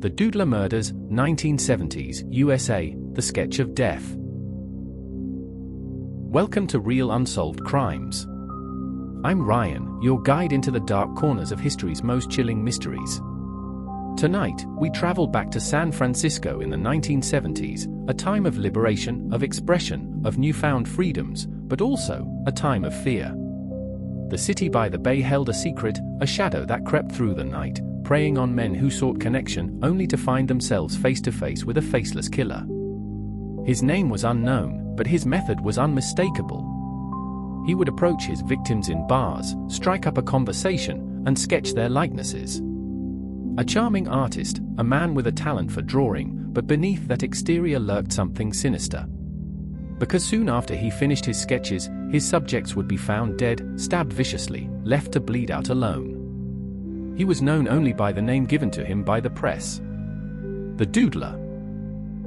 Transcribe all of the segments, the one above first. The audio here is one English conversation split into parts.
The Doodler Murders, 1970s, USA, The Sketch of Death. Welcome to Real Unsolved Crimes. I'm Ryan, your guide into the dark corners of history's most chilling mysteries. Tonight, we travel back to San Francisco in the 1970s, a time of liberation, of expression, of newfound freedoms, but also a time of fear. The city by the bay held a secret, a shadow that crept through the night, preying on men who sought connection only to find themselves face to face with a faceless killer. His name was unknown, but his method was unmistakable. He would approach his victims in bars, strike up a conversation, and sketch their likenesses. A charming artist, a man with a talent for drawing, but beneath that exterior lurked something sinister. Because soon after he finished his sketches, his subjects would be found dead, stabbed viciously, left to bleed out alone. He was known only by the name given to him by the press. The Doodler.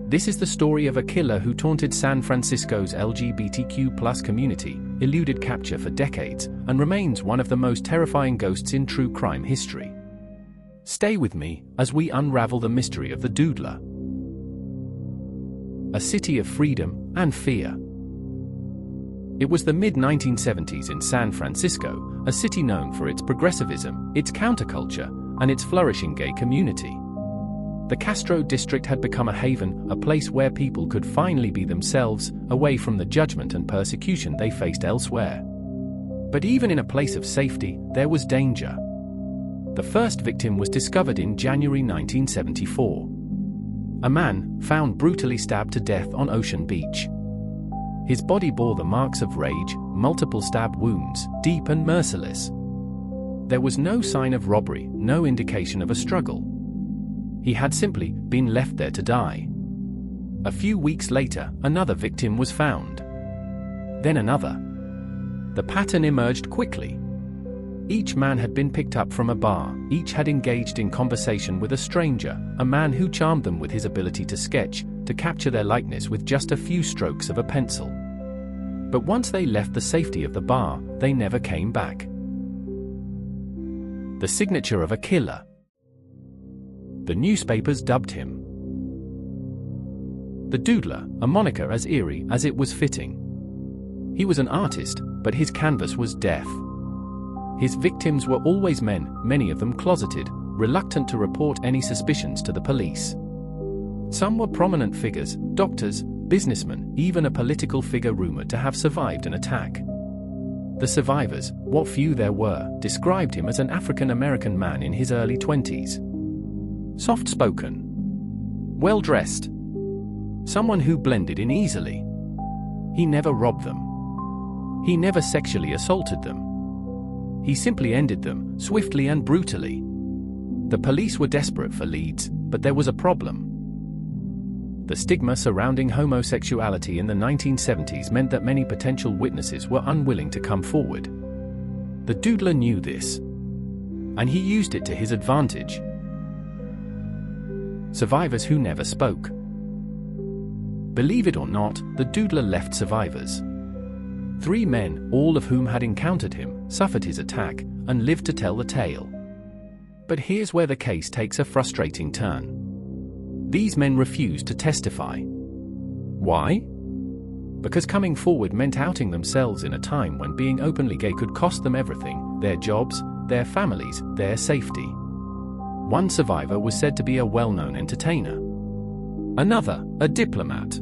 This is the story of a killer who taunted San Francisco's LGBTQ+ community, eluded capture for decades, and remains one of the most terrifying ghosts in true crime history. Stay with me as we unravel the mystery of the Doodler. A city of freedom and fear. It was the mid-1970s in San Francisco, a city known for its progressivism, its counterculture, and its flourishing gay community. The Castro district had become a haven, a place where people could finally be themselves, away from the judgment and persecution they faced elsewhere. But even in a place of safety, there was danger. The first victim was discovered in January 1974. A man, found brutally stabbed to death on Ocean Beach. His body bore the marks of rage, multiple stab wounds, deep and merciless. There was no sign of robbery, no indication of a struggle. He had simply been left there to die. A few weeks later, another victim was found. Then another. The pattern emerged quickly. Each man had been picked up from a bar, each had engaged in conversation with a stranger, a man who charmed them with his ability to sketch, to capture their likeness with just a few strokes of a pencil. But once they left the safety of the bar, they never came back. The signature of a killer. The newspapers dubbed him the Doodler, a moniker as eerie as it was fitting. He was an artist, but his canvas was death. His victims were always men, many of them closeted, reluctant to report any suspicions to the police. Some were prominent figures, doctors, businessmen, even a political figure rumored to have survived an attack. The survivors, what few there were, described him as an African-American man in his early 20s. Soft-spoken. Well-dressed. Someone who blended in easily. He never robbed them. He never sexually assaulted them. He simply ended them, swiftly and brutally. The police were desperate for leads, but there was a problem. The stigma surrounding homosexuality in the 1970s meant that many potential witnesses were unwilling to come forward. The Doodler knew this, and he used it to his advantage. Survivors who never spoke. Believe it or not, the Doodler left survivors. 3 men, all of whom had encountered him, suffered his attack, and lived to tell the tale. But here's where the case takes a frustrating turn. These men refused to testify. Why? Because coming forward meant outing themselves in a time when being openly gay could cost them everything: their jobs, their families, their safety. One survivor was said to be a well-known entertainer. Another, a diplomat.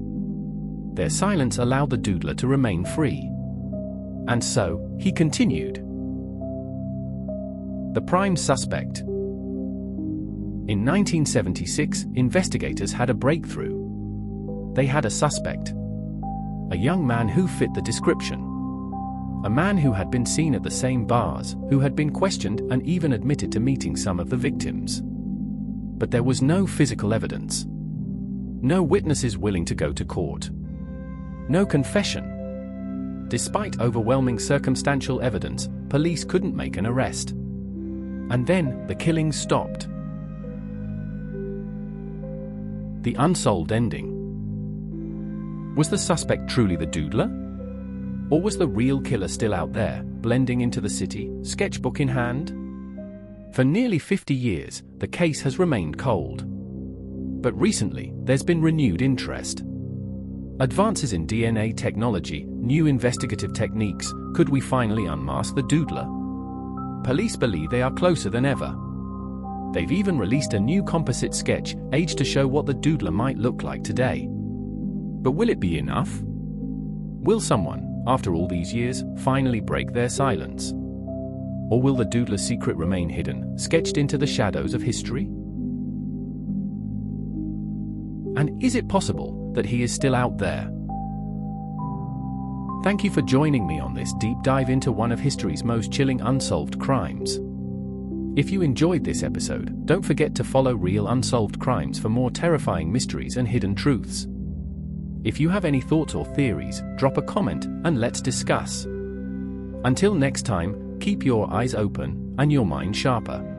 Their silence allowed the Doodler to remain free. And so, he continued. The prime suspect. In 1976, investigators had a breakthrough. They had a suspect. A young man who fit the description. A man who had been seen at the same bars, who had been questioned and even admitted to meeting some of the victims. But there was no physical evidence. No witnesses willing to go to court. No confession. Despite overwhelming circumstantial evidence, police couldn't make an arrest. And then, the killings stopped. The unsolved ending. Was the suspect truly the Doodler? Or was the real killer still out there, blending into the city, sketchbook in hand? For nearly 50 years, the case has remained cold. But recently, there's been renewed interest. Advances in DNA technology, new investigative techniques, could we finally unmask the Doodler? Police believe they are closer than ever. They've even released a new composite sketch, aged to show what the Doodler might look like today. But will it be enough? Will someone, after all these years, finally break their silence? Or will the Doodler's secret remain hidden, sketched into the shadows of history? And is it possible that he is still out there? Thank you for joining me on this deep dive into one of history's most chilling unsolved crimes. If you enjoyed this episode, don't forget to follow Real Unsolved Crimes for more terrifying mysteries and hidden truths. If you have any thoughts or theories, drop a comment and let's discuss. Until next time, keep your eyes open and your mind sharper.